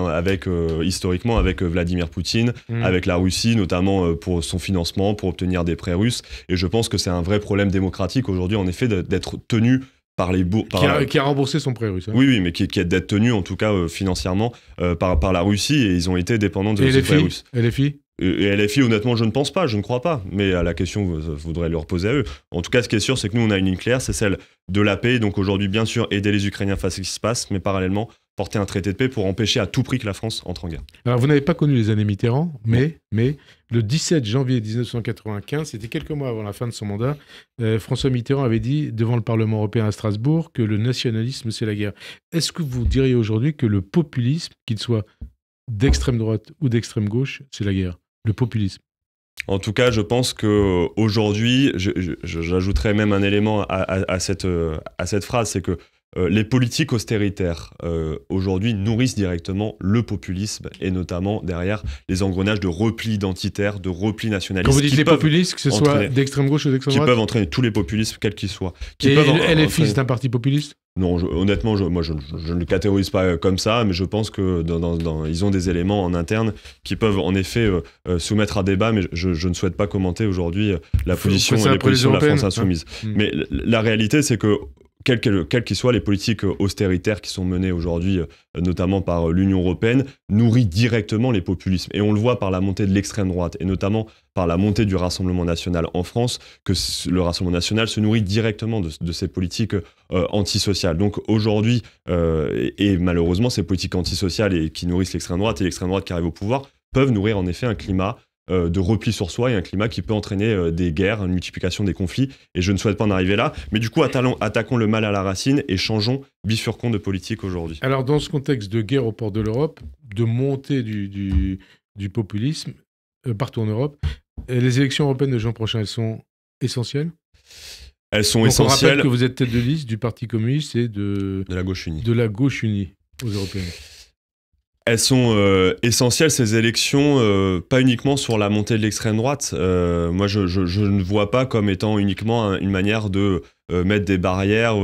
historiquement avec Vladimir Poutine, avec la Russie, notamment pour son financement, pour obtenir des prêts russes. Et je pense que c'est un vrai problème démocratique aujourd'hui, en effet, d'être tenu par les qui a remboursé son prêt russe. Hein. Oui, mais qui est d'être tenu, en tout cas financièrement, par la Russie, et ils ont été dépendants de ce prêt russe. Et LFI ? Et LFI, honnêtement, je ne pense pas, je ne crois pas. Mais à la question, vous voudrez leur poser à eux. En tout cas, ce qui est sûr, c'est que nous, on a une ligne claire, c'est celle de la paix. Donc aujourd'hui, bien sûr, aider les Ukrainiens face à ce qui se passe, mais parallèlement, porter un traité de paix pour empêcher à tout prix que la France entre en guerre. Alors, vous n'avez pas connu les années Mitterrand, mais le 17 janvier 1995, c'était quelques mois avant la fin de son mandat, François Mitterrand avait dit devant le Parlement européen à Strasbourg que le nationalisme, c'est la guerre. Est-ce que vous diriez aujourd'hui que le populisme, qu'il soit d'extrême droite ou d'extrême gauche, c'est la guerre ? Le populisme. En tout cas, je pense qu'aujourd'hui, j'ajouterais même un élément à cette phrase, c'est que les politiques austéritaires aujourd'hui nourrissent directement le populisme et notamment derrière les engrenages de repli identitaire, de repli nationaliste. Quand vous dites les populistes, que ce soit d'extrême gauche ou d'extrême droite, qui peuvent entraîner tous les populismes, quels qu'ils soient. Et LFI, c'est un parti populiste ? Non, honnêtement, moi je ne le catégorise pas comme ça, mais je pense que ils ont des éléments en interne qui peuvent en effet soumettre à débat, mais je ne souhaite pas commenter aujourd'hui la position de la France insoumise. Mais la réalité, c'est que quelles qu'ils soient les politiques austéritaires qui sont menées aujourd'hui, notamment par l'Union européenne, nourrissent directement les populismes. Et on le voit par la montée de l'extrême droite, et notamment par la montée du Rassemblement national en France, que le Rassemblement national se nourrit directement de ces politiques antisociales. Donc aujourd'hui, et malheureusement, ces politiques antisociales et qui nourrissent l'extrême droite et l'extrême droite qui arrive au pouvoir, peuvent nourrir en effet un climat de repli sur soi et un climat qui peut entraîner des guerres, une multiplication des conflits, et je ne souhaite pas en arriver là, mais du coup attaquons le mal à la racine et bifurquons de politique aujourd'hui. Alors dans ce contexte de guerre aux portes de l'Europe, de montée du populisme, partout en Europe. Et les élections européennes de juin prochain, elles sont essentielles. Elles sont Donc, essentielles. On rappelle que vous êtes tête de liste du Parti communiste et de la gauche unie. De la gauche unie aux européennes. Elles sont essentielles, ces élections, pas uniquement sur la montée de l'extrême droite. Moi, je ne vois pas comme étant uniquement une manière de mettre des barrières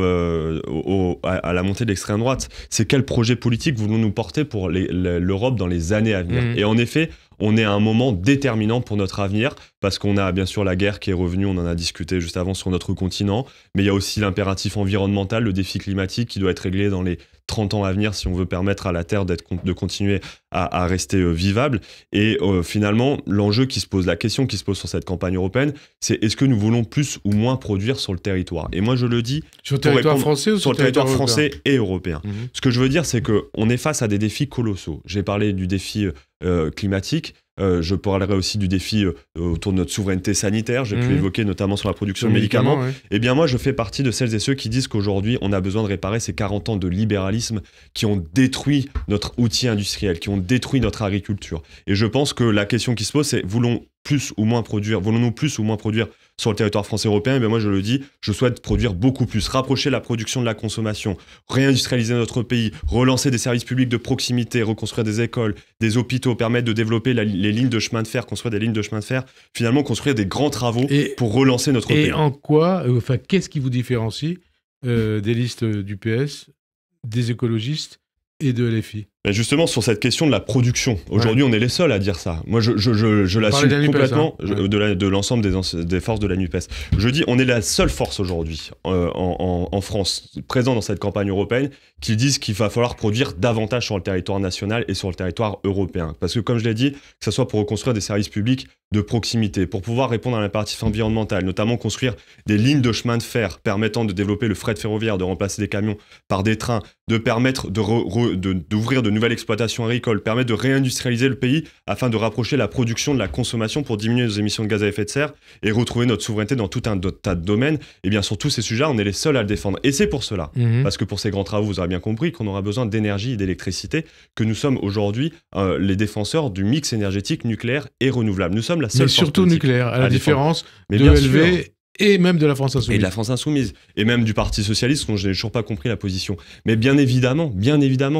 à la montée de l'extrême droite. C'est quel projet politique voulons-nous porter pour l'Europe dans les années à venir. Et en effet, on est à un moment déterminant pour notre avenir, parce qu'on a bien sûr la guerre qui est revenue, on en a discuté juste avant sur notre continent, mais il y a aussi l'impératif environnemental, le défi climatique qui doit être réglé dans les 30 ans à venir si on veut permettre à la Terre de continuer à rester vivable. Et finalement, l'enjeu qui se pose, la question qui se pose sur cette campagne européenne, c'est est-ce que nous voulons plus ou moins produire sur le territoire? Et moi, je le dis... Sur le territoire français ou sur le territoire français et européen. Ce que je veux dire, c'est qu'on est face à des défis colossaux. J'ai parlé du défi climatique. Je parlerai aussi du défi autour de notre souveraineté sanitaire. J'ai pu évoquer notamment sur la production de médicaments. Ouais. Eh bien moi, je fais partie de celles et ceux qui disent qu'aujourd'hui, on a besoin de réparer ces 40 ans de libéralisme qui ont détruit notre outil industriel, qui ont détruit notre agriculture. Et je pense que la question qui se pose, c'est voulons-nous plus ou moins produire sur le territoire français européen? Et bien moi, je le dis, je souhaite produire beaucoup plus, rapprocher la production de la consommation, réindustrialiser notre pays, relancer des services publics de proximité, reconstruire des écoles, des hôpitaux, permettre de développer les lignes de chemin de fer, construire des lignes de chemin de fer, finalement construire des grands travaux pour relancer notre pays. Et en quoi, qu'est-ce qui vous différencie des listes du PS, des écologistes et de LFI? Mais justement, sur cette question de la production, aujourd'hui, on est les seuls à dire ça. Moi, je l'assume complètement de l'ensemble des forces de la NUPES. Je dis, on est la seule force aujourd'hui en France, présente dans cette campagne européenne, qui disent qu'il va falloir produire davantage sur le territoire national et sur le territoire européen. Parce que, comme je l'ai dit, que ce soit pour reconstruire des services publics de proximité, pour pouvoir répondre à l'impératif environnemental, notamment construire des lignes de chemin de fer permettant de développer le fret ferroviaire, de remplacer des camions par des trains, de permettre d'ouvrir de nouvelles exploitations agricoles, permettre de réindustrialiser le pays afin de rapprocher la production de la consommation pour diminuer nos émissions de gaz à effet de serre et retrouver notre souveraineté dans tout un tas de domaines. Et bien sur tous ces sujets, on est les seuls à le défendre. Et c'est pour cela, parce que pour ces grands travaux, vous aurez bien compris qu'on aura besoin d'énergie et d'électricité, que nous sommes aujourd'hui les défenseurs du mix énergétique nucléaire et renouvelable. Nous sommes la seule mais surtout nucléaire, à la différence de LV et même de la France Insoumise. Et de la France Insoumise. Et même du Parti Socialiste, dont je n'ai toujours pas compris la position. Mais bien évidemment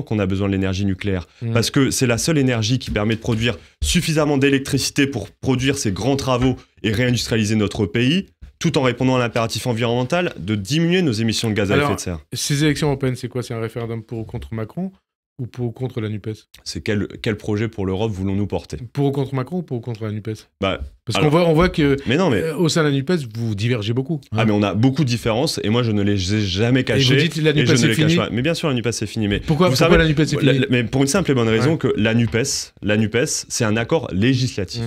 qu'on a besoin de l'énergie nucléaire. Parce que c'est la seule énergie qui permet de produire suffisamment d'électricité pour produire ces grands travaux et réindustrialiser notre pays, tout en répondant à l'impératif environnemental de diminuer nos émissions de gaz à effet de serre. Ces élections européennes, c'est quoi? C'est un référendum pour ou contre Macron ou pour ou contre la NUPES? C'est quel projet pour l'Europe voulons-nous porter? Pour ou contre Macron ou pour ou contre la NUPES? Parce qu'on voit que au sein de la NUPES, vous divergez beaucoup. Ah, mais on a beaucoup de différences et moi, je ne les ai jamais cachées. Et vous dites la NUPES c'est fini? Mais bien sûr, la NUPES c'est fini. Mais pourquoi la NUPES c'est fini? Mais pour une simple et bonne raison que la NUPES, c'est un accord législatif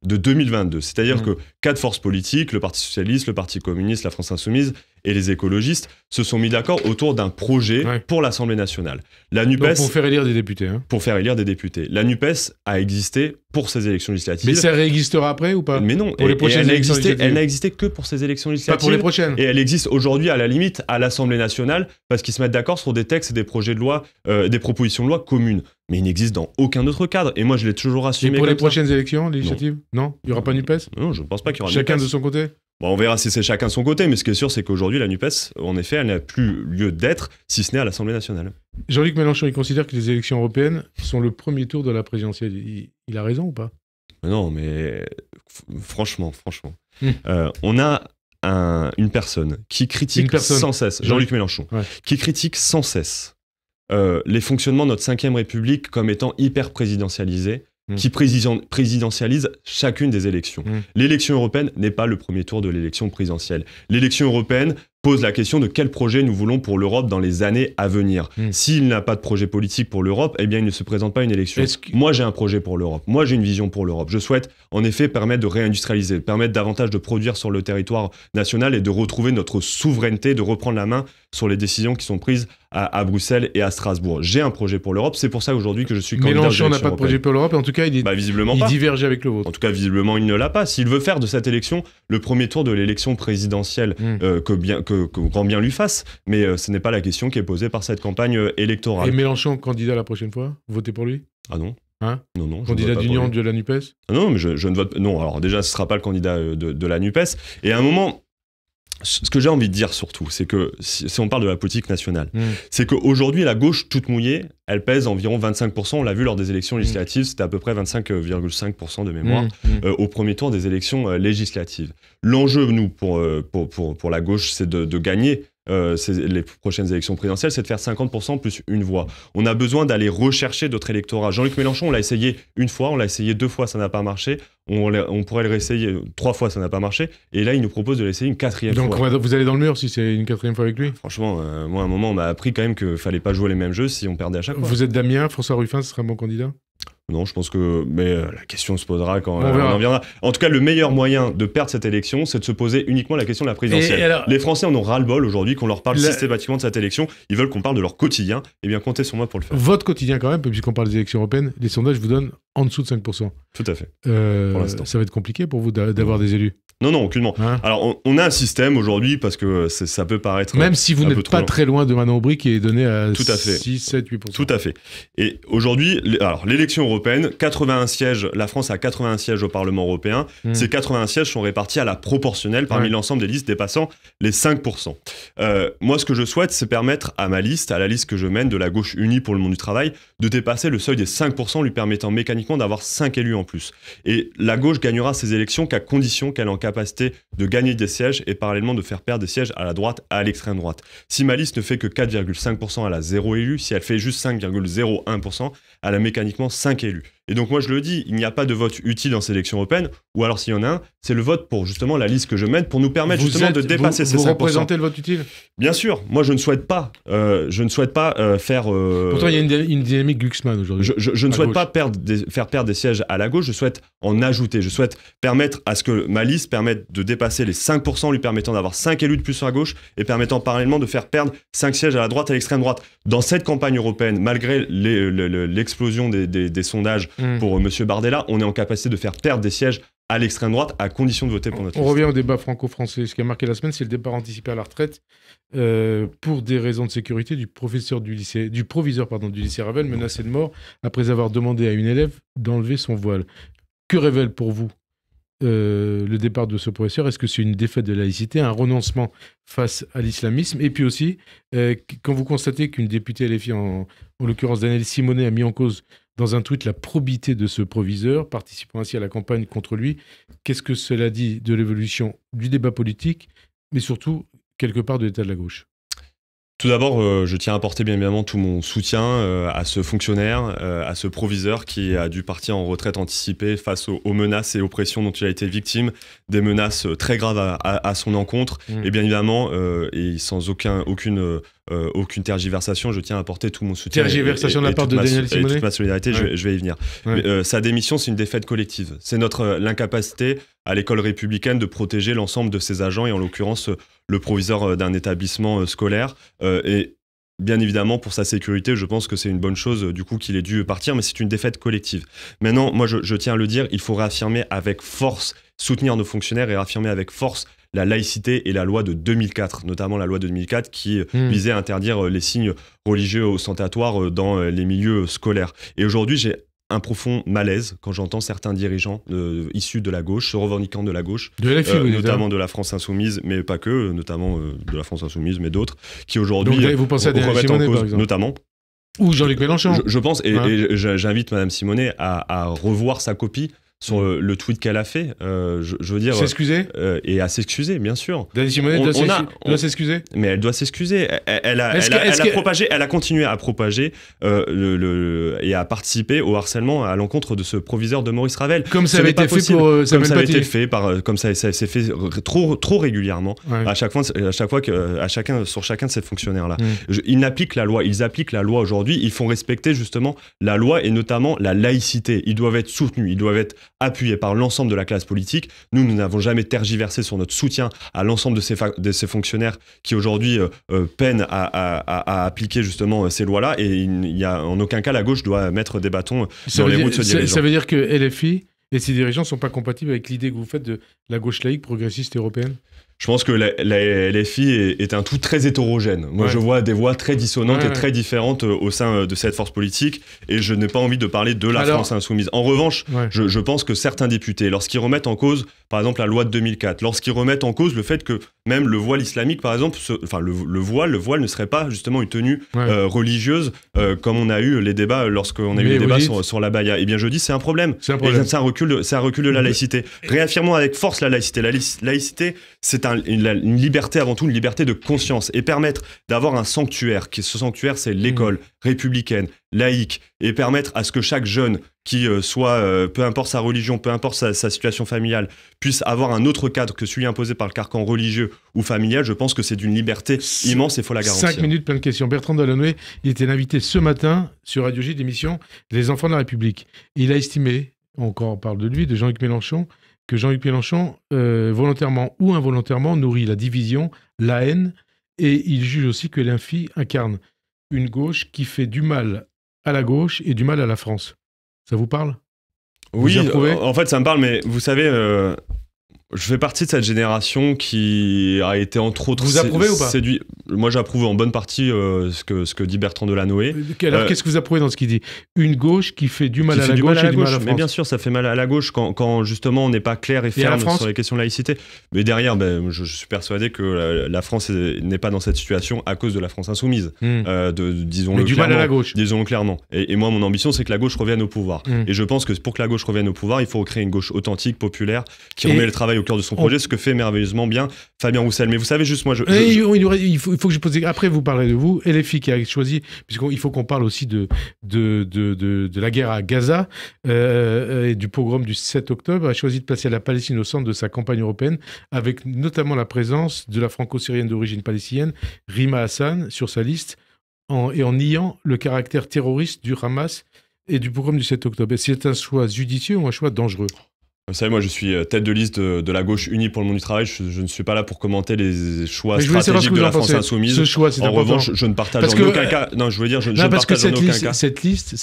de 2022. C'est-à-dire que 4 forces politiques, le Parti Socialiste, le Parti Communiste, la France Insoumise et les écologistes se sont mis d'accord autour d'un projet pour l'Assemblée nationale. La NUPES... Donc pour faire élire des députés. Pour faire élire des députés. La NUPES a existé pour ces élections législatives. Mais ça réexistera après ou pas? Mais non, pour les prochaines élections elle n'a existé que pour ces élections législatives. Pas pour les prochaines. Et elle existe aujourd'hui à la limite à l'Assemblée nationale parce qu'ils se mettent d'accord sur des textes et des projets de loi, des propositions de loi communes. Mais il n'existe dans aucun autre cadre. Et moi, je l'ai toujours assumé. Et pour les prochaines élections législatives? Non. Il n'y aura pas NUPES? Non, je ne pense pas qu'il y aura chacun NUPES. De son côté? Bon, on verra si c'est chacun de son côté, mais ce qui est sûr, c'est qu'aujourd'hui, la NUPES, en effet, elle n'a plus lieu d'être, si ce n'est à l'Assemblée nationale. Jean-Luc Mélenchon, il considère que les élections européennes sont le premier tour de la présidentielle. Il a raison ou pas? Non, mais franchement. On a une personne qui critique sans cesse, Jean-Luc Mélenchon, qui critique sans cesse les fonctionnements de notre 5e République comme étant hyper présidentialisés, qui présidentialise chacune des élections. L'élection européenne n'est pas le premier tour de l'élection présidentielle. L'élection européenne pose la question de quel projet nous voulons pour l'Europe dans les années à venir. S'il n'a pas de projet politique pour l'Europe, eh bien il ne se présente pas à une élection. Moi j'ai un projet pour l'Europe, moi j'ai une vision pour l'Europe. Je souhaite en effet permettre de réindustrialiser, permettre davantage de produire sur le territoire national et de retrouver notre souveraineté, de reprendre la main sur les décisions qui sont prises à Bruxelles et à Strasbourg. J'ai un projet pour l'Europe, c'est pour ça aujourd'hui que je suis candidat aux élections Mélenchon n'a pas de projet pour l'Europe, et en tout cas il diverge avec le vôtre. En tout cas visiblement il ne l'a pas. S'il veut faire de cette élection le premier tour de l'élection présidentielle, que grand bien lui fasse, mais ce n'est pas la question qui est posée par cette campagne électorale. Et Mélenchon candidat la prochaine fois? Votez pour lui? Ah non. Hein? Non, non. Candidat d'union de la NUPES? Non, mais je ne vote... Non, alors déjà, ce ne sera pas le candidat de la NUPES. Et à un moment... Ce que j'ai envie de dire surtout, c'est que si on parle de la politique nationale, c'est qu'aujourd'hui, la gauche toute mouillée, elle pèse environ 25%. On l'a vu lors des élections législatives, c'était à peu près 25,5% de mémoire au premier tour des élections législatives. L'enjeu, nous, pour la gauche, c'est de gagner les prochaines élections présidentielles, c'est de faire 50% plus une voix. On a besoin d'aller rechercher d'autres électorats. Jean-Luc Mélenchon, on l'a essayé une fois, on l'a essayé 2 fois, ça n'a pas marché. On pourrait le réessayer 3 fois, ça n'a pas marché. Et là, il nous propose de l'essayer une 4e fois. Donc vous allez dans le mur si c'est une 4e fois avec lui? Franchement, moi, à un moment, on m'a appris quand même qu'il fallait pas jouer les mêmes jeux si on perdait à chaque fois. Vous êtes d'Amiens, François Ruffin, ce serait un bon candidat? Non, je pense que... Mais la question se posera quand on en viendra. En tout cas, le meilleur moyen de perdre cette élection, c'est de se poser uniquement la question de la présidentielle. Les Français en ont ras-le-bol aujourd'hui qu'on leur parle systématiquement de cette élection. Ils veulent qu'on parle de leur quotidien. Eh bien, comptez sur moi pour le faire. Votre quotidien quand même, puisqu'on parle des élections européennes, les sondages vous donnent en dessous de 5%. Tout à fait. Pour l'instant. Ça va être compliqué pour vous d'avoir des élus? Non, aucunement. Hein? Alors, on a un système aujourd'hui, parce que ça peut paraître... Même si vous n'êtes pas très loin de Manon Aubry, qui est donné à 6, 7, 8%. Tout à fait. Et aujourd'hui, l'élection européenne, 81 sièges, la France a 81 sièges au Parlement européen. Ces 81 sièges sont répartis à la proportionnelle parmi l'ensemble des listes dépassant les 5%. Moi, ce que je souhaite, c'est permettre à ma liste, à la liste que je mène de la gauche unie pour le monde du travail, de dépasser le seuil des 5%, lui permettant mécaniquement d'avoir 5 élus en plus. Et la gauche gagnera ces élections qu'à condition qu'elle en capacité de gagner des sièges et parallèlement de faire perdre des sièges à la droite, à l'extrême droite. Si ma liste ne fait que 4,5%, elle a 0 élus. Si elle fait juste 5,01%, elle a mécaniquement 5 élus. Et donc moi je le dis, il n'y a pas de vote utile dans ces élections européennes, ou alors s'il y en a un, c'est le vote pour justement la liste que je mène, pour nous permettre justement de dépasser ces 5%. Vous représentez le vote utile? Bien sûr, moi je ne souhaite pas faire... Pourtant il y a une dynamique Glucksmann aujourd'hui. Je ne souhaite pas faire perdre des sièges à la gauche, je souhaite en ajouter. Je souhaite permettre à ce que ma liste permette de dépasser les 5%, lui permettant d'avoir 5 élus de plus sur la gauche, et permettant parallèlement de faire perdre 5 sièges à la droite et à l'extrême droite. Dans cette campagne européenne, malgré l'explosion des sondages pour M. Bardella, on est en capacité de faire perdre des sièges à l'extrême droite à condition de voter pour notre liste. On revient au débat franco-français. Ce qui a marqué la semaine, c'est le départ anticipé à la retraite pour des raisons de sécurité du proviseur du lycée Ravel, menacé de mort après avoir demandé à une élève d'enlever son voile. Que révèle pour vous le départ de ce professeur? Est-ce que c'est une défaite de laïcité, un renoncement face à l'islamisme? Et puis aussi, quand vous constatez qu'une députée LFI, en l'occurrence Danielle Simonet, a mis en cause dans un tweet la probité de ce proviseur, participant ainsi à la campagne contre lui, qu'est-ce que cela dit de l'évolution du débat politique, mais surtout, quelque part, de l'état de la gauche? Tout d'abord, je tiens à apporter bien évidemment tout mon soutien à ce fonctionnaire, à ce proviseur qui a dû partir en retraite anticipée face aux menaces et aux pressions dont il a été victime, des menaces très graves à son encontre. Et bien évidemment, et sans aucune tergiversation, je tiens à apporter tout mon soutien. Tergiversation de la part de Danielle Simonet ? Et toute ma solidarité, je vais y venir. Ouais. Mais, sa démission, c'est une défaite collective. C'est l'incapacité à l'école républicaine de protéger l'ensemble de ses agents, et en l'occurrence le proviseur d'un établissement scolaire. Et bien évidemment, pour sa sécurité, je pense que c'est une bonne chose du coup qu'il ait dû partir, mais c'est une défaite collective. Maintenant, moi je tiens à le dire, il faut réaffirmer avec force, soutenir nos fonctionnaires et réaffirmer avec force la laïcité et la loi de 2004, notamment la loi de 2004 qui visait à interdire les signes religieux ostentatoires dans les milieux scolaires. Et aujourd'hui, j'ai un profond malaise quand j'entends certains dirigeants issus de la gauche, se revendiquant de la gauche, notamment de la France Insoumise, mais pas que, notamment de la France Insoumise, mais d'autres, qui aujourd'hui vous pensez à Danielle Simonet, par exemple, notamment. Ou Jean-Luc Mélenchon. Je pense, et j'invite Madame Simonet à revoir sa copie sur le tweet qu'elle a fait, je veux dire... S'excuser et à s'excuser, bien sûr. Danielle Simonet doit s'excuser. Mais elle doit s'excuser. Elle a continué à propager et à participer au harcèlement à l'encontre de ce proviseur de Maurice Ravel. Comme ça avait été fait pour Samuel Paty. Comme ça s'est fait trop régulièrement, à chaque fois sur chacun de ces fonctionnaires-là. Ils appliquent la loi aujourd'hui, ils font respecter justement la loi et notamment la laïcité. Ils doivent être soutenus, ils doivent être appuyés par l'ensemble de la classe politique. Nous n'avons jamais tergiversé sur notre soutien à l'ensemble de ces fonctionnaires qui aujourd'hui peinent à appliquer justement ces lois-là, et il y a en aucun cas la gauche doit mettre des bâtons dans les roues de ce dirigeant. Ça veut dire que LFI et ses dirigeants ne sont pas compatibles avec l'idée que vous faites de la gauche laïque progressiste européenne? Je pense que la LFI est un tout très hétérogène. Moi, je vois des voix très dissonantes et très différentes au sein de cette force politique, et je n'ai pas envie de parler de la France insoumise. En revanche, je pense que certains députés, lorsqu'ils remettent en cause, par exemple, la loi de 2004, lorsqu'ils remettent en cause le fait que même le voile islamique, par exemple, le voile ne serait pas justement une tenue religieuse, comme on a eu les débats lorsqu'on a eu les débats sur la baya. Eh bien, je dis c'est un problème. C'est un recul de la laïcité. Réaffirmons avec force la laïcité. La laïcité, c'est une liberté avant tout, une liberté de conscience, et permettre d'avoir un sanctuaire. Ce sanctuaire, c'est l'école républicaine, laïque, et permettre à ce que chaque jeune qui soit, peu importe sa religion, peu importe sa situation familiale, puisse avoir un autre cadre que celui imposé par le carcan religieux ou familial. Je pense que c'est d'une liberté immense et il faut la garantir. 5 minutes, plein de questions. Bertrand Delanoë, il était invité ce matin sur Radio J d'émission Les Enfants de la République. Il a estimé, on parle de lui, de Jean-Luc Mélenchon, que Jean-Luc Mélenchon, volontairement ou involontairement, nourrit la division, la haine, et il juge aussi que l'INFI incarne une gauche qui fait du mal à la gauche et du mal à la France. Ça vous parle ? Oui, en fait ça me parle, mais vous savez, je fais partie de cette génération qui a été entre autres... Vous approuvez ou pas ? séduit. Moi j'approuve en bonne partie ce que dit Bertrand Delanoë. Alors qu'est-ce que vous approuvez dans ce qu'il dit ? Une gauche qui fait du mal à la gauche et du mal à la France. Mais bien sûr, ça fait mal à la gauche quand justement on n'est pas clair et ferme sur les questions de laïcité. Mais derrière, je suis persuadé que la France n'est pas dans cette situation à cause de la France insoumise. Disons-le du mal à la gauche. Disons-le clairement. Et moi, mon ambition, c'est que la gauche revienne au pouvoir. Et je pense que pour que la gauche revienne au pouvoir, il faut recréer une gauche authentique, populaire, qui remet le travail au cœur de son projet, ce que fait merveilleusement bien Fabien Roussel. Mais vous savez, juste moi... Il faut que je pose... Après, vous parlez de vous. LFI qui a choisi, puisqu'il faut qu'on parle aussi de la guerre à Gaza et du pogrom du 7 octobre, a choisi de placer la Palestine au centre de sa campagne européenne, avec notamment la présence de la franco-syrienne d'origine palestinienne, Rima Hassan, sur sa liste, et en niant le caractère terroriste du Hamas et du pogrom du 7 octobre. Est-ce que c'est un choix judicieux ou un choix dangereux ? Vous savez, moi, je suis tête de liste de la gauche unie pour le monde du travail. Je ne suis pas là pour commenter les choix stratégiques de la France insoumise. Ce choix, c'est en important. revanche, je ne partage en aucun cas. Non, je veux dire, je ne partage en aucun cas. Cette liste,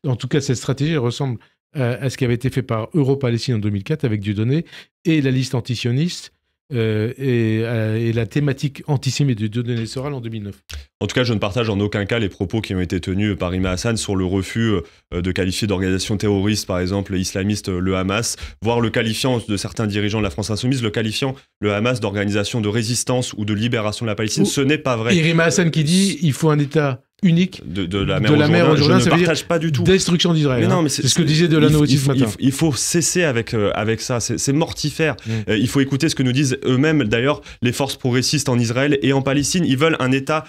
en tout cas, cette stratégie, elle ressemble à ce qui avait été fait par Europalestine en 2004 avec Dieudonné et la liste antisioniste et la thématique antisémite de Dieudonné Soral en 2009. En tout cas, je ne partage en aucun cas les propos qui ont été tenus par Rima Hassan sur le refus de qualifier d'organisation terroriste, par exemple, islamiste, le Hamas, voire le qualifiant de certains dirigeants de la France insoumise, le qualifiant le Hamas d'organisation de résistance ou de libération de la Palestine. Ce n'est pas vrai. Et Rima Hassan qui dit il faut un État unique de la mer au Jourdain, je ne partage pas du tout. Destruction d'Israël. Mais non, mais c'est ce que disait Delanoë ce matin. Il faut cesser avec ça. C'est mortifère. Il faut écouter ce que nous disent eux-mêmes, d'ailleurs, les forces progressistes en Israël et en Palestine. Ils veulent un État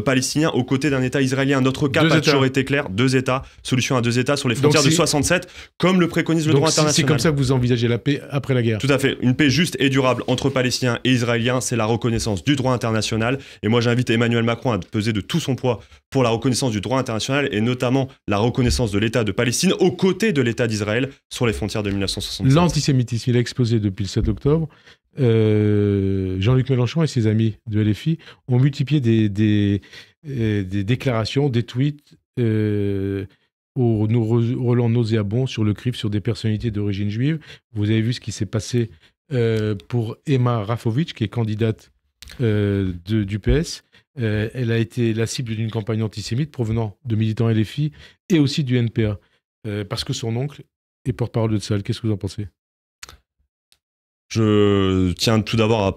palestinien aux côtés d'un État israélien. Notre cap a toujours été clair. 2 États, solution à 2 États sur les frontières de 67, comme le préconise le droit international. C'est comme ça que vous envisagez la paix après la guerre. Tout à fait. Une paix juste et durable entre Palestiniens et Israéliens, c'est la reconnaissance du droit international. Et moi, j'invite Emmanuel Macron à peser de tout son poids pour la reconnaissance du droit international et notamment la reconnaissance de l'État de Palestine aux côtés de l'État d'Israël sur les frontières de 1967. L'antisémitisme, il a explosé depuis le 7 octobre. Jean-Luc Mélenchon et ses amis de LFI ont multiplié des déclarations, des tweets au relents nauséabonds sur le CRIF, sur des personnalités d'origine juive. Vous avez vu ce qui s'est passé pour Emma Rafovitch, qui est candidate du PS. Elle a été la cible d'une campagne antisémite provenant de militants LFI et aussi du NPA, parce que son oncle est porte-parole de Tsahal. Qu'est-ce que vous en pensez ? Je tiens tout d'abord à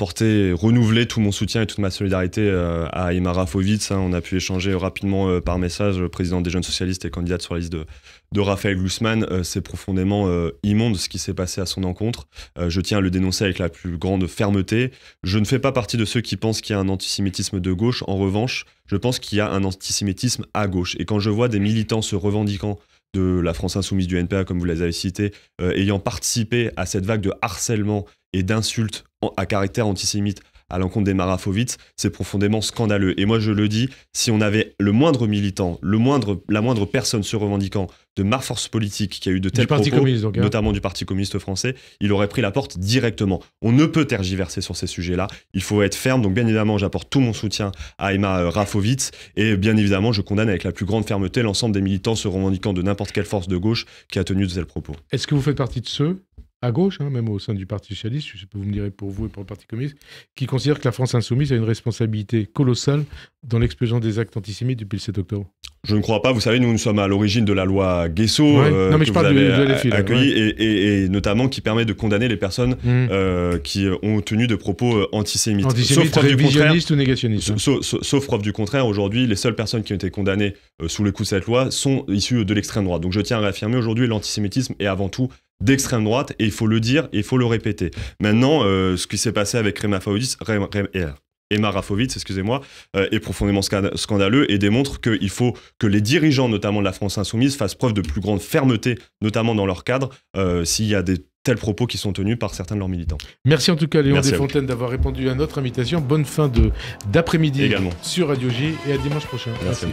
renouveler tout mon soutien et toute ma solidarité à Emma Rafovitch. On a pu échanger rapidement par message, présidente des Jeunes Socialistes et candidate sur la liste de Raphaël Glucksmann. C'est profondément immonde ce qui s'est passé à son encontre. Je tiens à le dénoncer avec la plus grande fermeté. Je ne fais pas partie de ceux qui pensent qu'il y a un antisémitisme de gauche. En revanche, je pense qu'il y a un antisémitisme à gauche. Et quand je vois des militants se revendiquant de la France insoumise, du NPA, comme vous les avez cités, ayant participé à cette vague de harcèlement et d'insultes à caractère antisémite à l'encontre d'Emma Rafovitch, c'est profondément scandaleux. Et moi, je le dis, si on avait le moindre militant, la moindre personne se revendiquant de ma force politique qui a eu de tels propos, notamment du Parti communiste français, il aurait pris la porte directement. On ne peut tergiverser sur ces sujets-là. Il faut être ferme. Donc, bien évidemment, j'apporte tout mon soutien à Emma Rafovitch. Et bien évidemment, je condamne avec la plus grande fermeté l'ensemble des militants se revendiquant de n'importe quelle force de gauche qui a tenu de tels propos. Est-ce que vous faites partie de ceux à gauche, même au sein du Parti socialiste, je sais pas, vous me direz pour vous et pour le Parti communiste, qui considère que la France insoumise a une responsabilité colossale dans l'explosion des actes antisémites depuis le 7 octobre. Je ne crois pas. Vous savez, nous sommes à l'origine de la loi Guesso, Non, mais je parle vous avez de LFI, accueillie, et notamment qui permet de condamner les personnes qui ont tenu de propos antisémites. Antisémites, révisionnistes ou négationnistes. Sauf preuve du contraire, aujourd'hui, les seules personnes qui ont été condamnées sous les coups de cette loi sont issues de l'extrême droite. Donc je tiens à réaffirmer, aujourd'hui, l'antisémitisme est avant tout d'extrême droite, et il faut le dire, et il faut le répéter. Maintenant, ce qui s'est passé avec Emma Rafovitz, excusez-moi, est profondément scandaleux et démontre qu'il faut que les dirigeants, notamment de la France insoumise, fassent preuve de plus grande fermeté, notamment dans leur cadre, s'il y a des tels propos qui sont tenus par certains de leurs militants. Merci en tout cas Léon Desfontaines d'avoir répondu à notre invitation. Bonne fin d'après-midi également sur Radio J et à dimanche prochain. Merci.